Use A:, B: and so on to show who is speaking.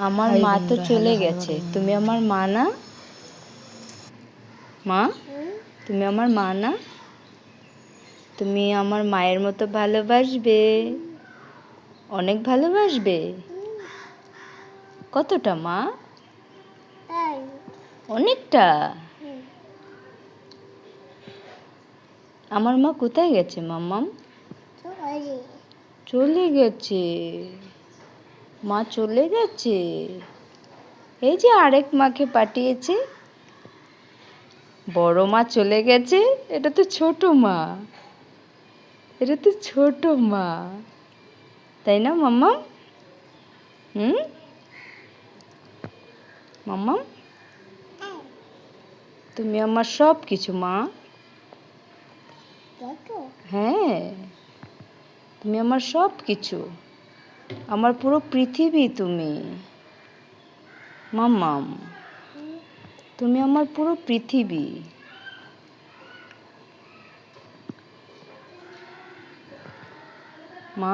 A: আমার
B: হাই
A: মা তো
B: বন্ধুরা,
A: চলে
B: হ্যালো
A: গেছে,
B: হ্যালো।
A: তুমি আমার মা না? মা, তুমি আমার মা না? তুমি আমার মায়ের মতো ভালোবাসবে, অনেক ভালোবাসবে। কতটা মা? অনেকটা। আমার মা কোথায় গেছে মাম্মাম? চলে গেছে। মা চলে গেছে। এই যে আরেক মাকে পাঠিয়েছে। বড় মা চলে গেছে, এটা তো ছোট মা, এটা তো ছোট মা, তাই না মাম্মাম? মাম্মাম, তুমি আমার সব কিছু মা। হ্যাঁ, তুমি আমার সব কিছু, আমার পুরো পৃথিবী তুমি মাম্মাম। তুমি আমার পুরো পৃথিবী। মা।